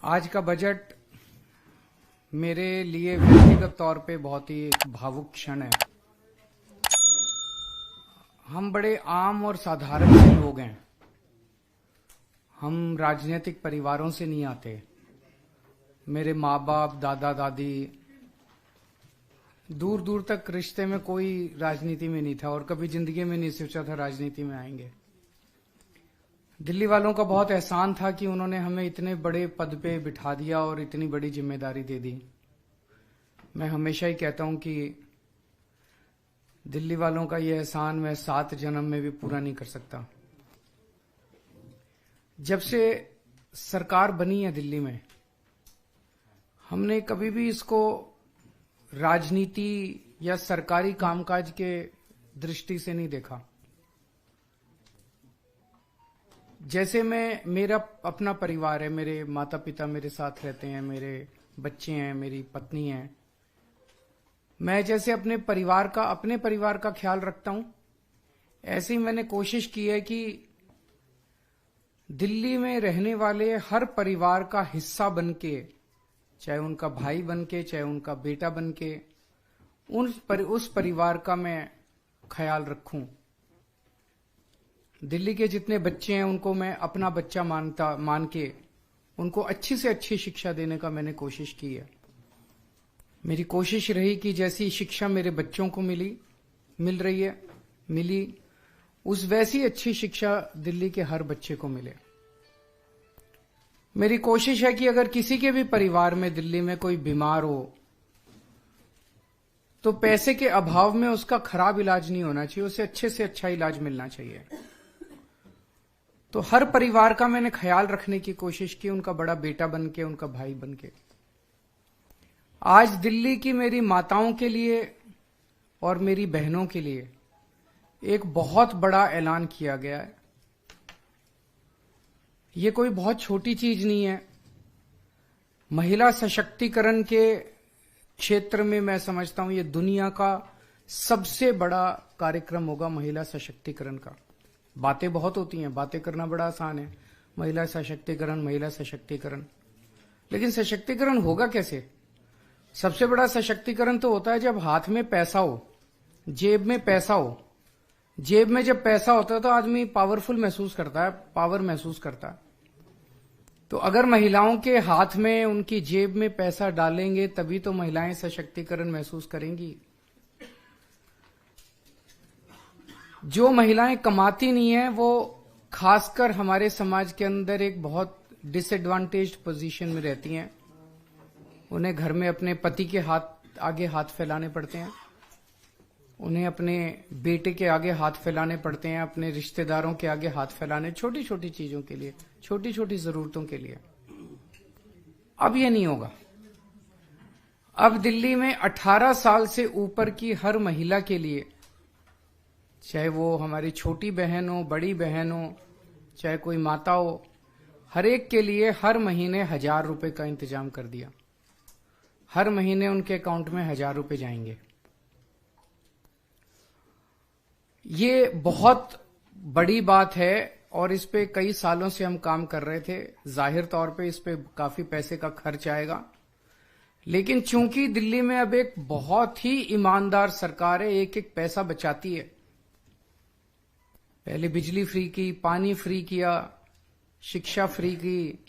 आज का बजट मेरे लिए व्यक्तिगत तौर पे बहुत ही भावुक क्षण है। हम बड़े आम और साधारण से लोग हैं। हम राजनीतिक परिवारों से नहीं आते। मेरे माँ बाप, दादा दादी, दूर दूर तक रिश्ते में कोई राजनीति में नहीं था और कभी जिंदगी में नहीं सोचा था राजनीति में आएंगे। दिल्ली वालों का बहुत एहसान था कि उन्होंने हमें इतने बड़े पद पे बिठा दिया और इतनी बड़ी जिम्मेदारी दे दी। मैं हमेशा ही कहता हूं कि दिल्ली वालों का ये एहसान मैं 7 जन्म में भी पूरा नहीं कर सकता। जब से सरकार बनी है दिल्ली में, हमने कभी भी इसको राजनीति या सरकारी कामकाज के दृष्टि से नहीं देखा। जैसे मेरा अपना परिवार है, मेरे माता पिता मेरे साथ रहते हैं, मेरे बच्चे हैं, मेरी पत्नी है। मैं जैसे अपने परिवार का ख्याल रखता हूं, ऐसे ही मैंने कोशिश की है कि दिल्ली में रहने वाले हर परिवार का हिस्सा बनके, चाहे उनका भाई बनके, चाहे उनका बेटा बनके, उस परिवार का मैं ख्याल रखूं। दिल्ली के जितने बच्चे हैं उनको मैं अपना बच्चा मान के उनको अच्छी से अच्छी शिक्षा देने का मैंने कोशिश की है। मेरी कोशिश रही कि जैसी शिक्षा मेरे बच्चों को मिली उस वैसी अच्छी शिक्षा दिल्ली के हर बच्चे को मिले। मेरी कोशिश है कि अगर किसी के भी परिवार में दिल्ली में कोई बीमार हो तो पैसे के अभाव में उसका खराब इलाज नहीं होना चाहिए, उसे अच्छे से अच्छा इलाज मिलना चाहिए। तो हर परिवार का मैंने ख्याल रखने की कोशिश की, उनका बड़ा बेटा बनके, उनका भाई बनके। आज दिल्ली की मेरी माताओं के लिए और मेरी बहनों के लिए एक बहुत बड़ा ऐलान किया गया है। ये कोई बहुत छोटी चीज नहीं है। महिला सशक्तिकरण के क्षेत्र में मैं समझता हूं ये दुनिया का सबसे बड़ा कार्यक्रम होगा महिला सशक्तिकरण का। बातें बहुत होती हैं, बातें करना बड़ा आसान है, महिला सशक्तिकरण, लेकिन सशक्तिकरण होगा कैसे? सबसे बड़ा सशक्तिकरण तो होता है जब हाथ में पैसा हो, जेब में पैसा हो। जेब में जब पैसा होता है तो आदमी पावरफुल महसूस करता है, पावर महसूस करता है। तो अगर महिलाओं के हाथ में, उनकी जेब में पैसा डालेंगे तभी तो महिलाएं सशक्तिकरण महसूस करेंगी। जो महिलाएं कमाती नहीं है वो खासकर हमारे समाज के अंदर एक बहुत डिसएडवांटेज्ड पोजीशन में रहती हैं। उन्हें घर में अपने पति के आगे हाथ फैलाने पड़ते हैं, उन्हें अपने बेटे के आगे हाथ फैलाने पड़ते हैं, अपने रिश्तेदारों के आगे हाथ फैलाने, छोटी छोटी चीजों के लिए, छोटी छोटी जरूरतों के लिए। अब ये नहीं होगा। अब दिल्ली में 18 साल से ऊपर की हर महिला के लिए, चाहे वो हमारी छोटी बहन हो, बड़ी बहन हो, चाहे कोई माता हो, हर एक के लिए हर महीने 1000 रुपए का इंतजाम कर दिया। हर महीने उनके अकाउंट में 1000 रुपए जाएंगे। ये बहुत बड़ी बात है और इस पे कई सालों से हम काम कर रहे थे। जाहिर तौर पे इस पे काफी पैसे का खर्च आएगा, लेकिन चूंकि दिल्ली में अब एक बहुत ही ईमानदार सरकार है, एक एक पैसा बचाती है। पहले बिजली फ्री की, पानी फ्री किया, शिक्षा फ्री की,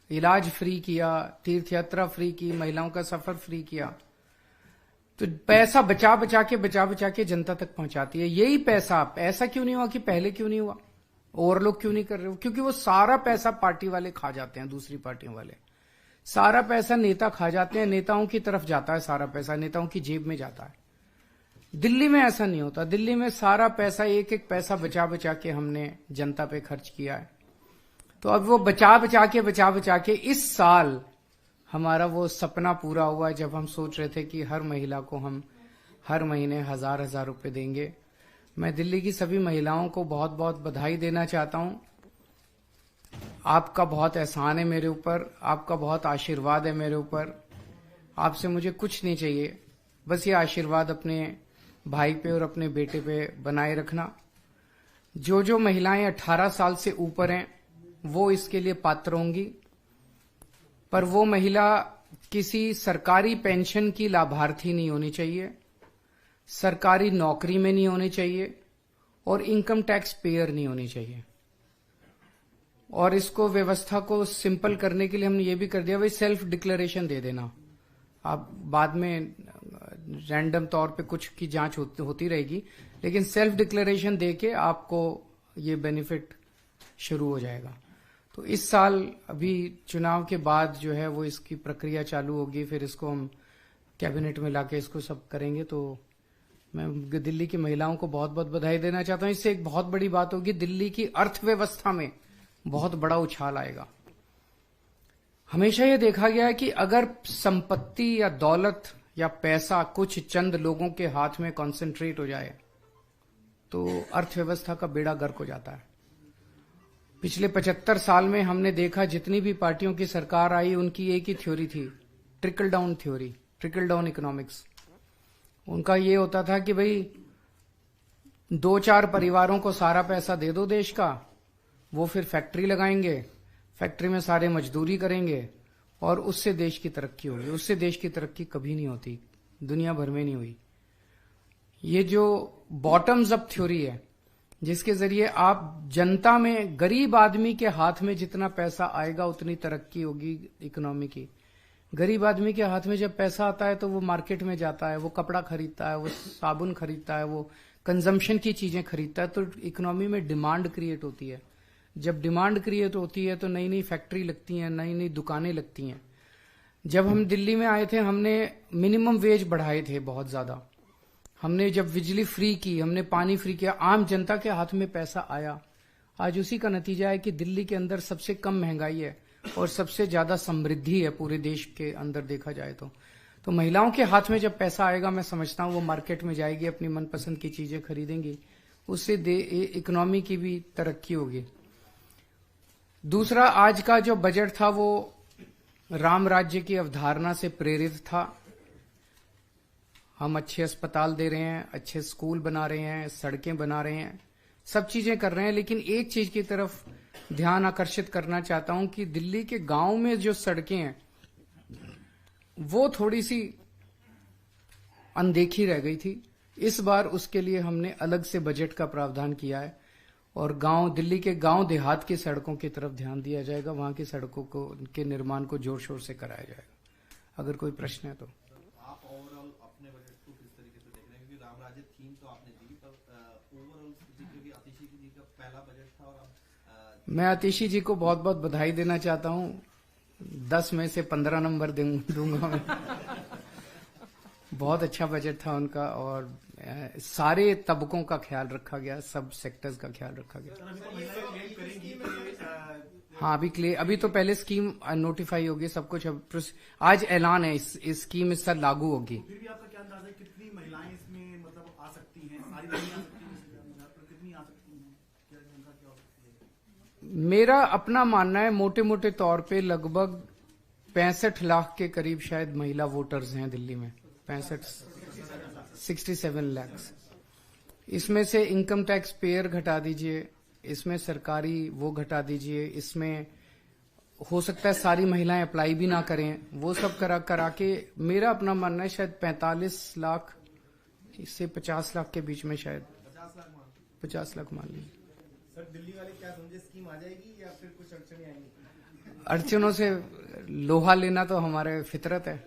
इलाज फ्री किया, तीर्थ यात्रा फ्री की, महिलाओं का सफर फ्री किया। तो पैसा बचा बचा के जनता तक पहुंचाती है। यही पैसा, ऐसा क्यों नहीं हुआ कि पहले क्यों नहीं हुआ, और लोग क्यों नहीं कर रहे हो? क्योंकि वो सारा पैसा पार्टी वाले खा जाते हैं, दूसरी पार्टियों वाले सारा पैसा नेता खा जाते हैं, नेताओं की तरफ जाता है, सारा पैसा नेताओं की जेब में जाता है। दिल्ली में ऐसा नहीं होता। दिल्ली में सारा पैसा, एक एक पैसा बचा के हमने जनता पे खर्च किया है। तो अब वो बचा के इस साल हमारा वो सपना पूरा हुआ जब हम सोच रहे थे कि हर महिला को हम हर महीने 1000 रुपए देंगे। मैं दिल्ली की सभी महिलाओं को बहुत बहुत बधाई देना चाहता हूं। आपका बहुत एहसान है मेरे ऊपर, आपका बहुत आशीर्वाद है मेरे ऊपर। आपसे मुझे कुछ नहीं चाहिए, बस ये आशीर्वाद अपने भाई पे और अपने बेटे पे बनाए रखना। जो महिलाएं 18 साल से ऊपर हैं वो इसके लिए पात्र होंगी। पर वो महिला किसी सरकारी पेंशन की लाभार्थी नहीं होनी चाहिए, सरकारी नौकरी में नहीं होनी चाहिए और इनकम टैक्स पेयर नहीं होनी चाहिए। और इसको व्यवस्था को सिंपल करने के लिए हमने ये भी कर दिया, भाई सेल्फ डिक्लेरेशन दे देना। आप बाद में रैंडम तौर पे कुछ की जांच होती रहेगी, लेकिन सेल्फ डिक्लेरेशन देके आपको ये बेनिफिट शुरू हो जाएगा। तो इस साल अभी चुनाव के बाद जो है वो इसकी प्रक्रिया चालू होगी, फिर इसको हम कैबिनेट में लाके इसको सब करेंगे। तो मैं दिल्ली की महिलाओं को बहुत बहुत बधाई देना चाहता हूं। इससे एक बहुत बड़ी बात होगी, दिल्ली की अर्थव्यवस्था में बहुत बड़ा उछाल आएगा। हमेशा ये देखा गया है कि अगर संपत्ति या दौलत या पैसा कुछ चंद लोगों के हाथ में कॉन्सेंट्रेट हो जाए तो अर्थव्यवस्था का बेड़ा गर्क हो जाता है। पिछले 75 साल में हमने देखा जितनी भी पार्टियों की सरकार आई उनकी एक ही थ्योरी थी, trickle down theory, trickle down economics. उनका ये होता था कि भाई 2-4 परिवारों को सारा पैसा दे दो देश का, वो फिर फैक्ट्री लगाएंगे, फैक्ट्री में सारे मजदूरी करेंगे और उससे देश की तरक्की होगी। उससे देश की तरक्की कभी नहीं होती, दुनिया भर में नहीं हुई। ये जो बॉटम्स अप थ्योरी है, जिसके जरिए आप जनता में, गरीब आदमी के हाथ में जितना पैसा आएगा उतनी तरक्की होगी इकोनॉमी की। गरीब आदमी के हाथ में जब पैसा आता है तो वो मार्केट में जाता है, वो कपड़ा खरीदता है, वो साबुन खरीदता है, वो कंजम्पशन की चीजें खरीदता है, तो इकोनॉमी में डिमांड क्रिएट होती है। जब डिमांड क्रिएट होती है तो नई नई फैक्ट्री लगती हैं, नई नई दुकानें लगती हैं। जब हम दिल्ली में आए थे हमने मिनिमम वेज बढ़ाए थे बहुत ज्यादा। हमने जब बिजली फ्री की, हमने पानी फ्री किया, आम जनता के हाथ में पैसा आया। आज उसी का नतीजा है कि दिल्ली के अंदर सबसे कम महंगाई है और सबसे ज्यादा समृद्धि है पूरे देश के अंदर देखा जाए तो महिलाओं के हाथ में जब पैसा आएगा, मैं समझता हूं वो मार्केट में जाएगी, अपनी मनपसंद की चीजें खरीदेंगी, उससे इकोनॉमी की भी तरक्की होगी। दूसरा, आज का जो बजट था वो राम राज्य की अवधारणा से प्रेरित था। हम अच्छे अस्पताल दे रहे हैं, अच्छे स्कूल बना रहे हैं, सड़कें बना रहे हैं, सब चीजें कर रहे हैं, लेकिन एक चीज की तरफ ध्यान आकर्षित करना चाहता हूं कि दिल्ली के गांव में जो सड़कें हैं वो थोड़ी सी अनदेखी रह गई थी। इस बार उसके लिए हमने अलग से बजट का प्रावधान किया है और दिल्ली के गांव देहात की सड़कों की तरफ ध्यान दिया जाएगा। वहां की सड़कों के निर्माण को जोर शोर से कराया जाएगा। अगर कोई प्रश्न है तो आप ओवरऑल अपने बजट को किस तरीके से देख रहे हैं? क्योंकि राम राज्य थीम तो आपने दी, पर ओवरऑल क्योंकि आतिशी जी का पहला बजट था और मैं आतिशी जी को बहुत बहुत बधाई देना चाहता हूं। 10 में से 15 नंबर दूंगा मैं। बहुत अच्छा बजट था उनका और सारे तबकों का ख्याल रखा गया, सब सेक्टर्स का ख्याल रखा गया। हाँ, अभी तो पहले स्कीम नोटिफाई होगी, सब कुछ आज ऐलान है, इस स्कीम इस साल लागू होगी। फिर भी आपका क्या अंदाजा है कितनी महिलाएं इसमें मतलब आ सकती हैं? सारी नहीं आ सकती हैं, कितनी आ सकती हैं? क्या उनका क्या हो सकती है? मेरा अपना मानना है मोटे मोटे तौर पे लगभग 65 लाख के करीब शायद महिला वोटर्स हैं दिल्ली में। 67 लाख। इसमें से इनकम टैक्स पेयर घटा दीजिए, इसमें सरकारी वो घटा दीजिए, इसमें हो सकता है सारी महिलाएं अप्लाई भी ना करें, वो सब करा के मेरा अपना मानना है शायद 45 लाख से 50 लाख के बीच में, शायद 50 लाख मान लीजिए। सर, दिल्ली वाले क्या समझे, स्कीम आ जाएगी या फिर कुछ अड़चने आएंगी? अड़चनों से लोहा लेना तो हमारे फितरत है।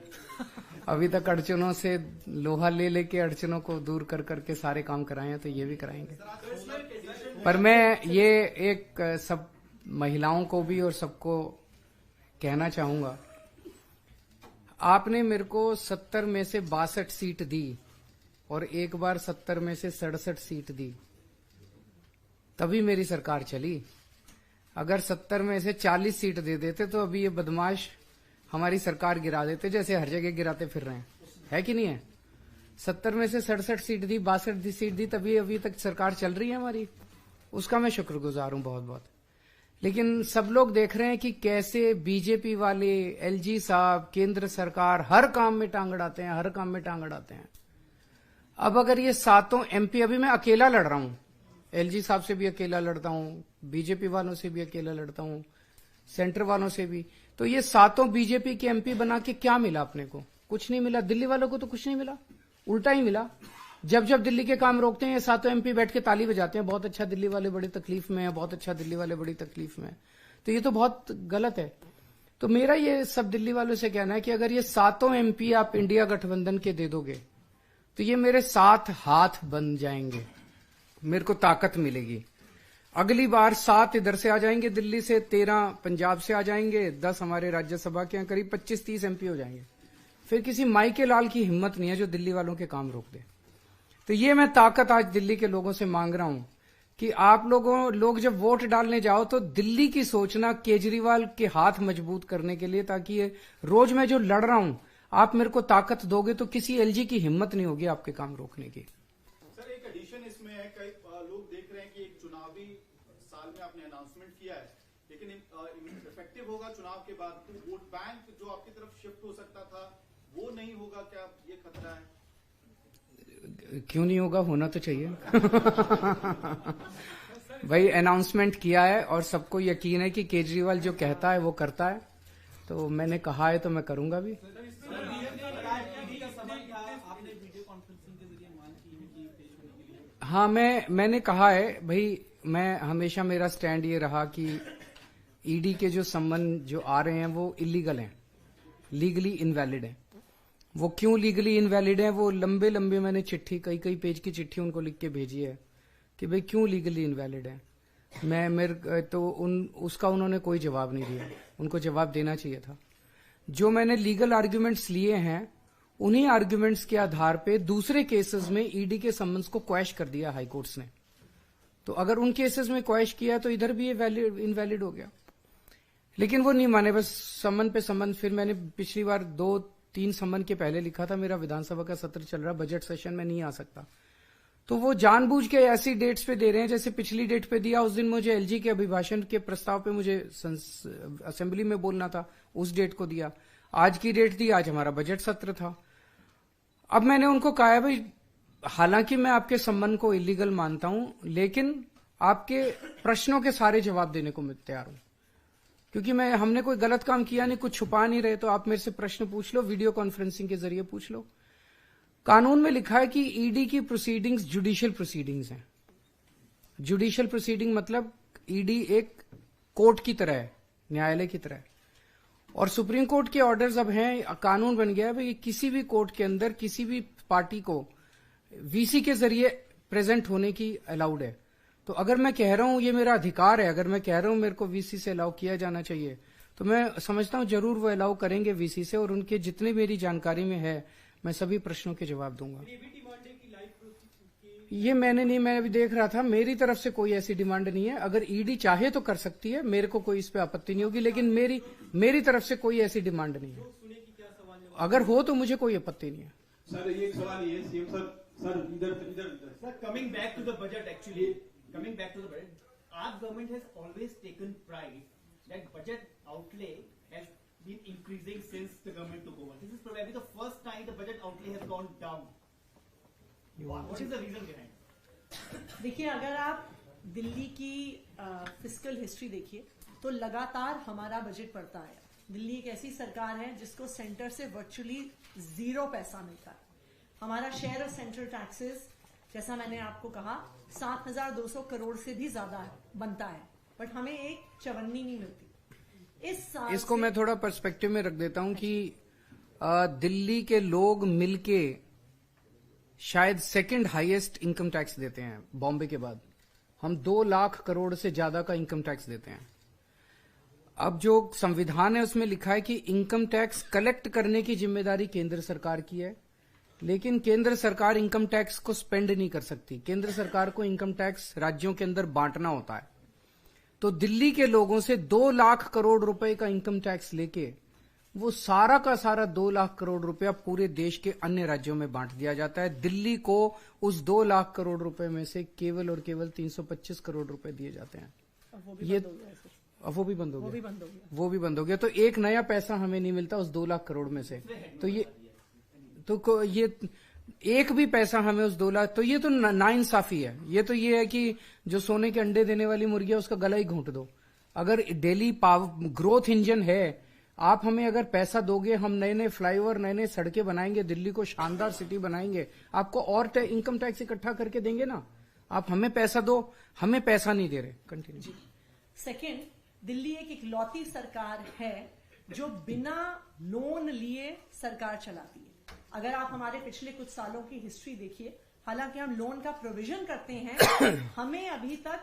अभी तक अड़चनों से लोहा लेके अड़चनों को दूर कर करके सारे काम कराए हैं, तो ये भी कराएंगे। पर मैं ये एक सब महिलाओं को भी और सबको कहना चाहूंगा, आपने मेरे को 70 में से 62 सीट दी और एक बार 70 में से 67 सीट दी, तभी मेरी सरकार चली। अगर 70 में से 40 सीट दे देते तो अभी ये बदमाश हमारी सरकार गिरा देते, जैसे हर जगह गिराते फिर रहे हैं, है कि नहीं है? 70 में से 67 सीट दी, 62 सीट दी, तभी अभी तक सरकार चल रही है हमारी। उसका मैं शुक्रगुजार हूं बहुत बहुत। लेकिन सब लोग देख रहे हैं कि कैसे बीजेपी वाले, एलजी साहब, केंद्र सरकार हर काम में टांग अड़ाते हैं, हर काम में टांग अड़ाते हैं। अब अगर ये 7 एमपी, अभी मैं अकेला लड़ रहा हूं, एलजी साहब से भी अकेला लड़ता हूं, बीजेपी वालों से भी अकेला लड़ता हूं, सेंटर वालों से भी। तो ये सातों बीजेपी के एमपी बना के क्या मिला अपने को? कुछ नहीं मिला। दिल्ली वालों को तो कुछ नहीं मिला, उल्टा ही मिला। जब जब दिल्ली के काम रोकते हैं ये सातों एमपी बैठ के ताली बजाते हैं, बहुत अच्छा दिल्ली वाले बड़ी तकलीफ में है, बहुत अच्छा दिल्ली वाले बड़ी तकलीफ में है। तो ये तो बहुत गलत है। तो मेरा ये सब दिल्ली वालों से कहना है कि अगर ये सातों एमपी आप इंडिया गठबंधन के दे दोगे तो ये मेरे 7 हाथ बन जाएंगे, मेरे को ताकत मिलेगी। अगली बार 7 इधर से आ जाएंगे दिल्ली से, 13 पंजाब से आ जाएंगे, 10 हमारे राज्यसभा के, करीब 25-30 एमपी हो जाएंगे। फिर किसी माई के लाल की हिम्मत नहीं है जो दिल्ली वालों के काम रोक दे। तो ये मैं ताकत आज दिल्ली के लोगों से मांग रहा हूं कि आप लोग जब वोट डालने जाओ तो दिल्ली की सोचना केजरीवाल के हाथ मजबूत करने के लिए, ताकि ये रोज मैं जो लड़ रहा हूं आप मेरे को ताकत दोगे तो किसी एलजी की हिम्मत नहीं होगी आपके काम रोकने की। सर एक एडिशन इसमें है, कई लोग देख रहे हैं कि एक चुनावी साल में आपने अनाउंसमेंट किया है, लेकिन इफेक्टिव होगा चुनाव के बाद, तो वोट बैंक जो आपकी तरफ शिफ्ट हो सकता था वो नहीं होगा, क्या ये खतरा है? क्यों नहीं होगा, होना तो चाहिए। भाई अनाउंसमेंट किया है और सबको यकीन है कि केजरीवाल जो कहता है वो करता है, तो मैंने कहा है तो मैं करूंगा भी। हाँ, मैंने कहा है भाई, मैं हमेशा मेरा स्टैंड ये रहा कि ईडी के जो सम्मन जो आ रहे हैं वो इलीगल हैं, लीगली इनवैलिड हैं। वो क्यों लीगली इनवैलिड हैं, वो लंबे लंबे मैंने चिट्ठी, कई पेज की चिट्ठी उनको लिख के भेजी है कि भाई क्यों लीगली इनवैलिड है। उसका उन्होंने कोई जवाब नहीं दिया, उनको जवाब देना चाहिए था। जो मैंने लीगल आर्ग्यूमेंट्स लिए हैं उन्हीं आर्ग्यूमेंट्स के आधार पे दूसरे केसेस में ईडी के सम्मन्स को क्वैश कर दिया हाई कोर्ट्स ने। तो अगर उन केसेस में क्वैश किया तो इधर भी ये इनवैलिड हो गया, लेकिन वो नहीं माने, बस सम्मन पे सम्मन। फिर मैंने पिछली बार 2-3 सम्मन के पहले लिखा था मेरा विधानसभा का सत्र चल रहा, बजट सेशन में नहीं आ सकता, तो वो जानबूझ के ऐसी डेट्स पे दे रहे हैं। जैसे पिछली डेट पे दिया, उस दिन मुझे एलजी के अभिभाषण के प्रस्ताव पे मुझे असेंबली में बोलना था, उस डेट को दिया। आज की डेट दी, आज हमारा बजट सत्र था। अब मैंने उनको कहा है भाई, हालांकि मैं आपके सम्मन को इलीगल मानता हूं, लेकिन आपके प्रश्नों के सारे जवाब देने को मैं तैयार हूं, क्योंकि हमने कोई गलत काम किया नहीं, कुछ छुपा नहीं रहे। तो आप मेरे से प्रश्न पूछ लो, वीडियो कॉन्फ्रेंसिंग के जरिए पूछ लो। कानून में लिखा है कि ईडी की प्रोसीडिंग्स जुडिशियल प्रोसीडिंग्स हैं। जुडिशियल प्रोसीडिंग मतलब ईडी एक कोर्ट की तरह है, न्यायालय की तरह है। और सुप्रीम कोर्ट के ऑर्डर्स अब हैं, कानून बन गया है भाई, किसी भी कोर्ट के अंदर किसी भी पार्टी को वीसी के जरिए प्रेजेंट होने की अलाउड है। तो अगर मैं कह रहा हूं ये मेरा अधिकार है, अगर मैं कह रहा हूं मेरे को वीसी से अलाउ किया जाना चाहिए, तो मैं समझता हूं जरूर वो अलाउ करेंगे वीसी से, और उनके जितने मेरी जानकारी में है मैं सभी प्रश्नों के जवाब दूंगा। ये मैं अभी देख रहा था, मेरी तरफ से कोई ऐसी डिमांड नहीं है। अगर ईडी चाहे तो कर सकती है, मेरे को कोई इस पे आपत्ति नहीं होगी, लेकिन मेरी तरफ से कोई ऐसी डिमांड नहीं है। अगर हो तो मुझे कोई आपत्ति नहीं है। सर ये एक सवाल ये सीएम सर इधर sir coming back to the budget, actually coming back to the budget, our government has always taken pride that budget outlay has been increasing since the government took over. This is probably the first time the budget outlay has gone down. What is the reason behind? देखिए, अगर आप दिल्ली की fiscal history देखिए तो लगातार हमारा budget बढ़ता है। दिल्ली एक ऐसी सरकार है जिसको सेंटर से वर्चुअली 0 पैसा मिलता है। हमारा शेयर ऑफ सेंट्रल टैक्सेस, जैसा मैंने आपको कहा, 7,200 करोड़ से भी ज्यादा बनता है, बट हमें एक चवन्नी नहीं मिलती। इस साल इसको मैं थोड़ा पर्सपेक्टिव में रख देता हूं कि दिल्ली के लोग मिलके शायद सेकंड हाईएस्ट इनकम टैक्स देते हैं बॉम्बे के बाद। हम 2 लाख करोड़ से ज्यादा का इनकम टैक्स देते हैं। अब जो संविधान है उसमें लिखा है कि इनकम टैक्स कलेक्ट करने की जिम्मेदारी केंद्र सरकार की है, लेकिन केंद्र सरकार इनकम टैक्स को स्पेंड नहीं कर सकती। केंद्र सरकार को इनकम टैक्स राज्यों के अंदर बांटना होता है। तो दिल्ली के लोगों से 2 लाख करोड़ रुपए का इनकम टैक्स लेके वो सारा का सारा 2 लाख करोड़ रुपया पूरे देश के अन्य राज्यों में बांट दिया जाता है। दिल्ली को उस 2 लाख करोड़ रुपए में से केवल और केवल 325 करोड़ रुपए दिए जाते हैं। ये अब वो भी बंद हो गया। तो एक नया पैसा हमें नहीं मिलता उस 2 लाख करोड़ में से। तो ये एक भी पैसा हमें उस 2 लाख, तो ये तो नाइंसाफी है। ये तो ये है कि जो सोने के अंडे देने वाली मुर्गी है उसका गला ही घूंट दो। अगर दिल्ली ग्रोथ इंजन है, आप हमें अगर पैसा दोगे, हम नए नए फ्लाईओवर, नए नए सड़कें बनाएंगे, दिल्ली को शानदार सिटी बनाएंगे, आपको और इनकम टैक्स इकट्ठा करके देंगे ना। आप हमें पैसा दो, हमें पैसा नहीं दे रहे। कंटिन्यू। सेकेंड, दिल्ली एक इकलौती सरकार है जो बिना लोन लिए सरकार चलाती है। अगर आप हमारे पिछले कुछ सालों की हिस्ट्री देखिए, हालांकि हम लोन का प्रोविजन करते हैं, हमें अभी तक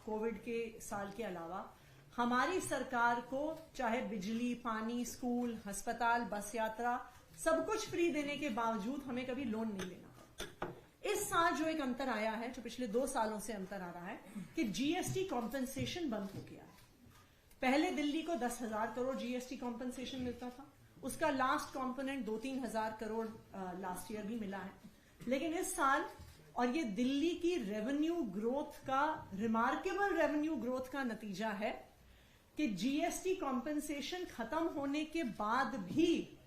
कोविड के साल के अलावा हमारी सरकार को चाहे बिजली, पानी, स्कूल, अस्पताल, बस यात्रा सब कुछ फ्री देने के बावजूद हमें कभी लोन नहीं लेना पड़ा। इस साल जो एक अंतर आया है, जो पिछले 2 सालों से अंतर आ रहा है कि जीएसटी कॉम्पेंसेशन बंद हो गया है। पहले दिल्ली को 10,000 करोड़ जीएसटी कॉम्पेंसेशन मिलता था, उसका लास्ट कंपोनेंट 2-3 हजार करोड़ लास्ट ईयर भी मिला है। लेकिन इस साल, और ये दिल्ली की रेवेन्यू ग्रोथ का, रिमार्केबल रेवेन्यू ग्रोथ का नतीजा है कि जीएसटी कॉम्पेंसेशन खत्म होने के बाद भी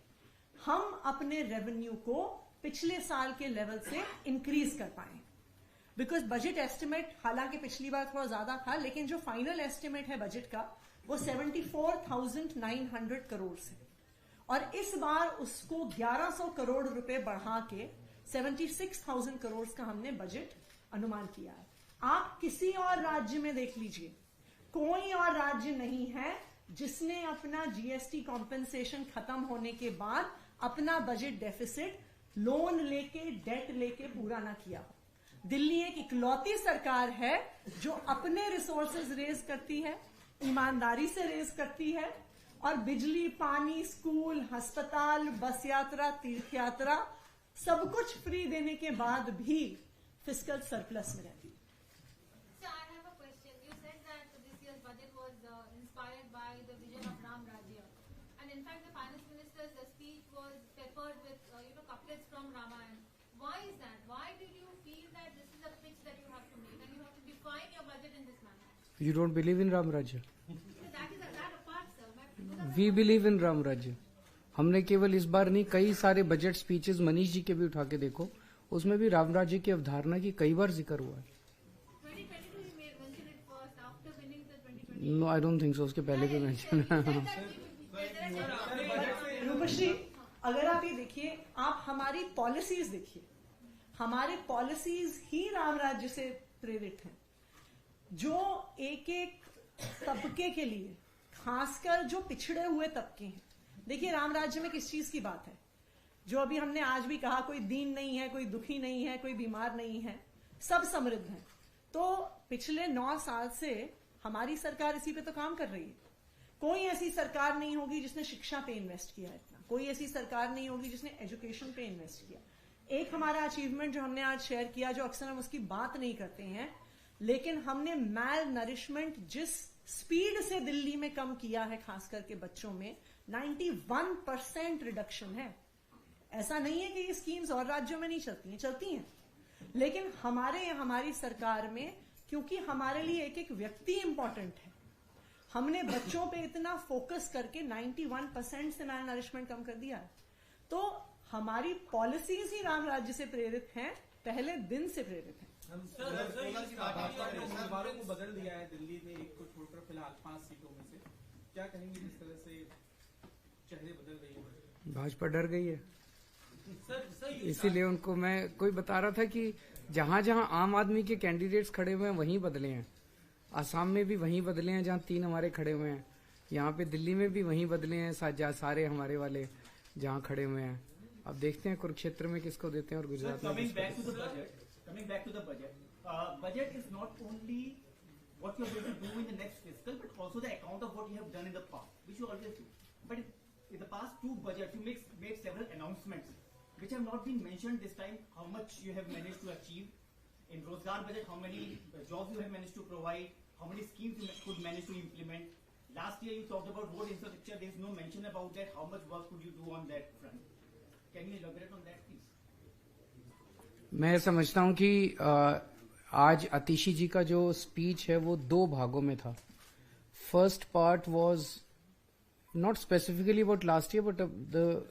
हम अपने रेवेन्यू को पिछले साल के लेवल से इंक्रीज कर पाए। बिकॉज बजट एस्टिमेट, हालांकि पिछली बार थोड़ा ज्यादा था, लेकिन जो फाइनल एस्टिमेट है बजट का वो 74,900 करोड़ से, और इस बार उसको 1100 करोड़ रुपए बढ़ा के 76,000 करोड़ का हमने बजट अनुमान किया है। आप किसी और राज्य में देख लीजिए, कोई और राज्य नहीं है जिसने अपना जीएसटी कॉम्पेंसेशन खत्म होने के बाद अपना बजट डेफिसिट लोन लेके, डेट लेके पूरा ना किया हो। दिल्ली एक इकलौती सरकार है जो अपने रिसोर्सेज रेज करती है, ईमानदारी से रेज करती है, और बिजली, पानी, स्कूल, अस्पताल, बस यात्रा, तीर्थ यात्रा सब कुछ फ्री देने के बाद भी फिस्कल सरप्लस में रहती है। So I have a question. You said that this year's budget was inspired by the vision of Ram Rajya, and in fact, the finance minister's speech was peppered with couplets from Ramayana. Why is that? Why did you feel that this is a pitch that you have to make and you have to define your budget in this manner? You don't believe in Ram Rajya? So that is that apart, sir. We believe in Ram Rajya. हमने केवल इस बार नहीं, कई सारे budget speeches Manish ji के भी उठा के देखो, उसमें भी राम राज्य की अवधारणा की कई बार जिक्र हुआ है। 2022 you mentioned it first after winning the 2020. No, I don't think so, उसके पहले भी मेंशन। रूपश्री, अगर आप ये देखिए, आप हमारी पॉलिसीज देखिए, हमारे पॉलिसीज ही राम राज्य से प्रेरित हैं, जो एक एक तबके के लिए, खासकर जो पिछड़े हुए तबके हैं। देखिए, राम राज्य में किस चीज की बात है, जो अभी हमने आज भी कहा, कोई दीन नहीं है, कोई दुखी नहीं है, कोई बीमार नहीं है, सब समृद्ध हैं। तो पिछले 9 साल से हमारी सरकार इसी पे तो काम कर रही है। कोई ऐसी सरकार नहीं होगी जिसने शिक्षा पे इन्वेस्ट किया इतना, कोई ऐसी सरकार नहीं होगी जिसने एजुकेशन पे इन्वेस्ट किया। एक हमारा अचीवमेंट जो हमने आज शेयर किया, जो अक्सर हम उसकी बात नहीं करते हैं, लेकिन हमने मैल नरिशमेंट जिस स्पीड से दिल्ली में कम किया है, खास करके बच्चों में 91% रिडक्शन है। ऐसा नहीं है कि ये स्कीम्स और राज्यों में नहीं चलती हैं, चलती हैं, लेकिन हमारी सरकार में, क्योंकि हमारे लिए एक एक व्यक्ति इंपॉर्टेंट है, हमने बच्चों पे इतना फोकस करके 91% से मैल नरिशमेंट कम कर दिया है। तो हमारी पॉलिसीज ही राम राज्य से प्रेरित हैं, पहले दिन से प्रेरित हैं। उम्मीदवारों को बदल दिया है दिल्ली में, एक को छोड़कर फिलहाल 5 सीटों में से, क्या कहेंगे जिस तरह से चेहरे बदल रही है? भाजपा डर गई है, इसीलिए उनको, मैं कोई बता रहा था कि जहां जहां आम आदमी के कैंडिडेट्स खड़े हुए हैं वहीं बदले हैं। आसाम में भी वहीं बदले हैं जहां 3 हमारे खड़े हुए हैं, यहाँ पे दिल्ली में भी वहीं बदले हैं, सारे हमारे वाले जहां खड़े हुए हैं। अब देखते हैं कुरुक्षेत्र में किसको देते हैं और गुजरात में Coming किसको। back to the budget, budget is not only what you are going to do in the next fiscal, but also the account of what you have done in the past, which you always do. But in the past 2 budgets, you made several announcements which have not been mentioned this time. How much you have managed to achieve in Rozgar budget? How many jobs you have managed to provide? How many schemes you could manage to implement? Last year you talked about road infrastructure. There is no mention about that. How much work could you do on that front? Can you elaborate on that, please? मैं समझता हूं कि आज आतिशी जी का जो speech है वो 2 भागों में था। First part was not specifically about last year, but the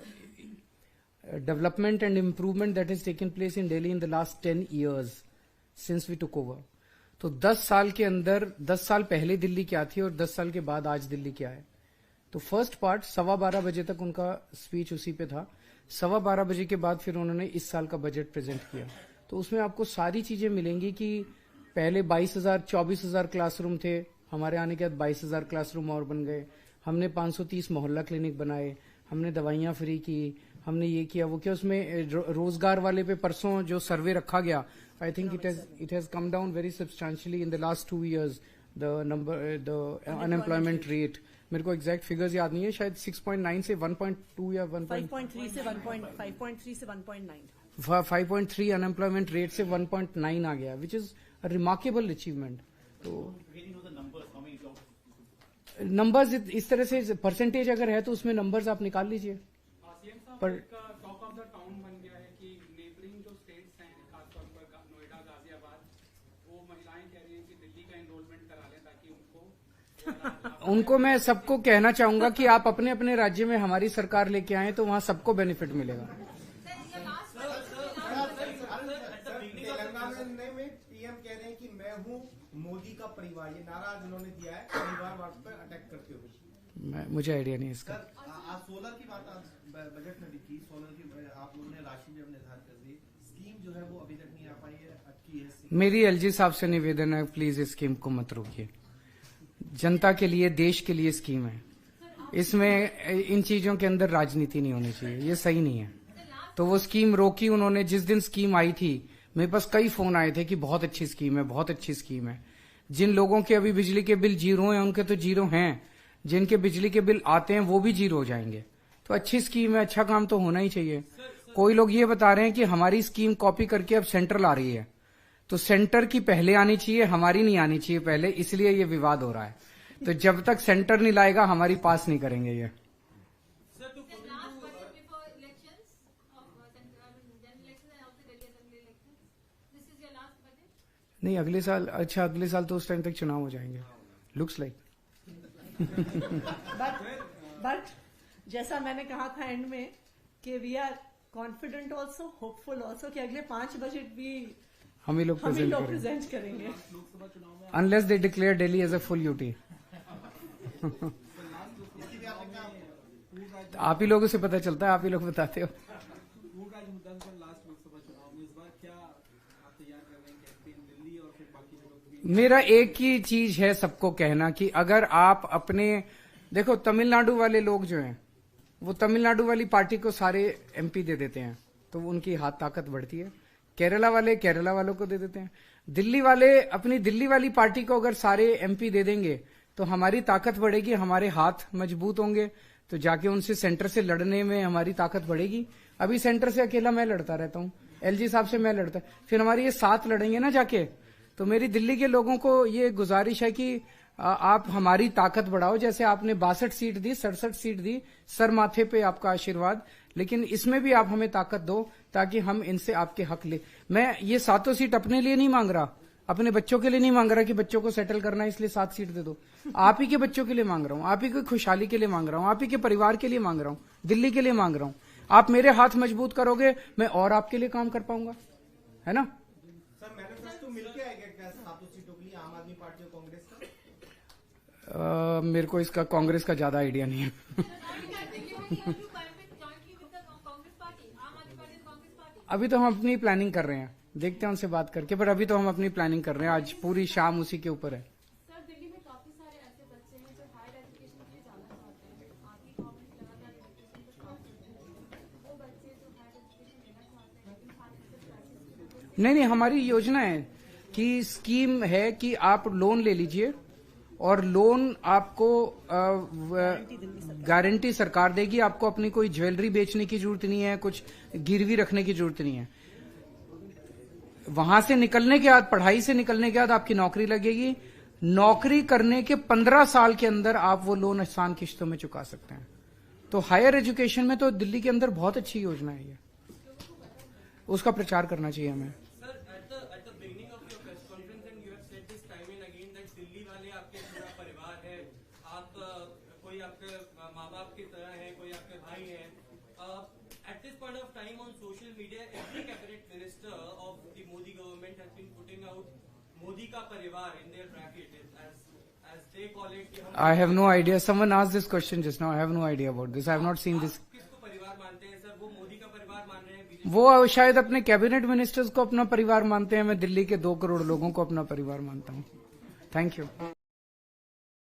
development and improvement that has taken place in Delhi in the last 10 years since we took over. तो 10 साल के अंदर 10 साल पहले दिल्ली क्या थी और 10 साल के बाद आज दिल्ली क्या है। तो फर्स्ट पार्ट 12:15 बजे तक उनका स्पीच उसी पे था। 12:15 बजे के बाद फिर उन्होंने इस साल का बजट प्रेजेंट किया। तो उसमें आपको सारी चीजें मिलेंगी कि पहले 24,000 क्लासरूम थे, हमारे आने के बाद 22,000 क्लासरूम और बन गए। हमने 530 मोहल्ला क्लिनिक बनाए, हमने दवाइयां फ्री की, हमने ये किया वो किया। उसमें रोजगार वाले पे परसों जो सर्वे रखा गया, I think it has come down very substantially in the last 2 years the unemployment rate. मेरे को एग्जैक्ट फिगर्स याद नहीं है, शायद 6.9 से 1.2 या 5.3 से 1.9 5.3 अनएम्प्लॉयमेंट रेट से 1.9 आ गया, which is a remarkable achievement. तो Really know the numbers, how many jobs? Numbers इस तरह से परसेंटेज अगर है तो उसमें नंबर्स आप निकाल लीजिए। सीएम साहब पर- एक टॉक ऑफ द टाउन बन गया है कि नेबरिंग जो स्टेट्स हैं खासतौर पर नोएडा, गाजियाबाद, वो महिलाएं कह रही हैं कि दिल्ली का एनरोलमेंट करा लें ताकि उनको मैं सबको कहना चाहूंगा कि आप अपने अपने राज्य में हमारी सरकार लेके आए तो वहां सबको बेनिफिट मिलेगा। तेलंगाना में पीएम कह रहे हैं कि मैं हूं मोदी का परिवार, ये नारा आज उन्होंने दिया है परिवारवाद पर अटैक करते हुए। मुझे आइडिया नहीं इसका। सर आज सोलर की बात आज बजट में भी की, सोलर की आप लोगों ने राशि भी निर्धारित कर दी, स्कीम जो है वो अभी तक नहीं आ पाई है, अटकी है। मेरी एलजी साहब से निवेदन है, प्लीज इस स्कीम को मत रोकिए। जनता के लिए, देश के लिए स्कीम है, इसमें इन चीजों के अंदर राजनीति नहीं होनी चाहिए, ये सही नहीं है। तो वो स्कीम रोकी उन्होंने। जिस दिन स्कीम आई थी मेरे पास कई फोन आए थे कि बहुत अच्छी स्कीम है, बहुत अच्छी स्कीम है। जिन लोगों के अभी बिजली के बिल जीरो हैं उनके तो जीरो हैं, जिनके बिजली के बिल आते हैं वो भी जीरो हो जाएंगे। तो अच्छी स्कीम है, अच्छा काम तो होना ही चाहिए। कोई लोग ये बता रहे हैं कि हमारी स्कीम कॉपी करके अब सेंट्रल आ रही है, तो सेंटर की पहले आनी चाहिए, हमारी नहीं आनी चाहिए पहले, इसलिए ये विवाद हो रहा है। तो जब तक सेंटर नहीं लाएगा हमारी पास नहीं करेंगे ये। Last budget before elections of general elections and also Delhi Assembly elections. This is your last budget? नहीं, अगले साल, अच्छा अगले साल तो उस टाइम तक चुनाव हो जाएंगे, लुक्स लाइक। बट जैसा मैंने कहा था एंड में कि we are confident also, hopeful also कि अगले 5 बजट भी हम ही लोग हम ही प्रेजेंट लोग करेंगे, प्रेजेंट करेंगे। Unless they declare Delhi as a full UT. आप ही लोगों से पता चलता है, आप ही लोग बताते हो। पूर्ण राज्य मुद्दा पर लास्ट लोकसभा चुनाव में इस बार क्या आप तैयार कर रहे हैं कैंपेन दिल्ली और फिर बाकी जगहों भी? मेरा एक ही चीज है सबको कहना कि अगर आप अपने, देखो तमिलनाडु वाले लोग जो हैं वो तमिलनाडु वाली पार्टी को सारे एमपी दे देते हैं तो उनकी हाथ ताकत बढ़ती है। केरला वाले केरला वालों को दे देते हैं। दिल्ली वाले अपनी दिल्ली वाली पार्टी को अगर सारे एमपी दे देंगे तो हमारी ताकत बढ़ेगी, हमारे हाथ मजबूत होंगे, तो जाके उनसे सेंटर से लड़ने में हमारी ताकत बढ़ेगी। अभी सेंटर से अकेला मैं लड़ता रहता हूँ, एलजी साहब से मैं लड़ता, फिर हमारी ये साथ लड़ेंगे ना जाके। तो मेरी दिल्ली के लोगों को ये गुजारिश है कि आप हमारी ताकत बढ़ाओ। जैसे आपने 62 सीट दी, 67 सीट दी, सर माथे पे आपका आशीर्वाद, लेकिन इसमें भी आप हमें ताकत दो ताकि हम इनसे आपके हक ले। मैं ये 7 सीट अपने लिए नहीं मांग रहा, अपने बच्चों के लिए नहीं मांग रहा कि बच्चों को सेटल करना है इसलिए 7 सीट दे दो। आप ही के बच्चों के लिए मांग रहा हूँ, आप ही की खुशहाली के लिए मांग रहा हूँ, आप ही के परिवार के लिए मांग रहा हूँ, दिल्ली के लिए मांग रहा हूँ। आप मेरे हाथ मजबूत करोगे मैं और आपके लिए काम कर पाऊंगा, है ना। सर मैनिफेस्टो मिलके आएगा क्या 7 सीटों के लिए आम आदमी पार्टी और कांग्रेस का? मेरे को इसका कांग्रेस का ज्यादा आइडिया नहीं है। अभी तो हम अपनी प्लानिंग कर रहे हैं, देखते हैं उनसे बात करके, पर अभी तो हम अपनी प्लानिंग कर रहे हैं। आज पूरी शाम उसी के ऊपर है। सर दिल्ली में काफी सारे ऐसे बच्चे हैं जो हायर एजुकेशन के लिए जाना चाहते हैं, आपकी गवर्नमेंट लगातार एजुकेशन पर काम कर रही है। वो बच्चे जो हायर एजुकेशन लेना चाहते हैं लेकिन खाली नहीं, हमारी योजना है कि स्कीम है कि आप लोन ले लीजिए और लोन आपको गारंटी सरकार देगी। आपको अपनी कोई ज्वेलरी बेचने की जरूरत नहीं है, कुछ गिरवी रखने की जरूरत नहीं है। वहां से निकलने के बाद, पढ़ाई से निकलने के बाद आपकी नौकरी लगेगी। नौकरी करने के 15 साल के अंदर आप वो लोन आसान किश्तों में चुका सकते हैं। तो हायर एजुकेशन में तो दिल्ली के अंदर बहुत अच्छी योजना है ये, उसका प्रचार करना चाहिए हमें। माँ बाप की तरह है, कोई आपके भाई है। At this point of time on social media, every cabinet minister of the Modi government has been putting out Modi का परिवार in their bracket as they call it कि हम I have no idea. Someone asked this question just now. I have no idea about this. I have not seen this. आप किसको परिवार मानते हैं sir? वो मोदी का परिवार मान रहे हैं बीजेपी? वो शायद अपने कैबिनेट मिनिस्टर्स को अपना परिवार मानते हैं. मैं दिल्ली के 2 करोड़ लोगों को अपना परिवार मानता हूँ. Thank you.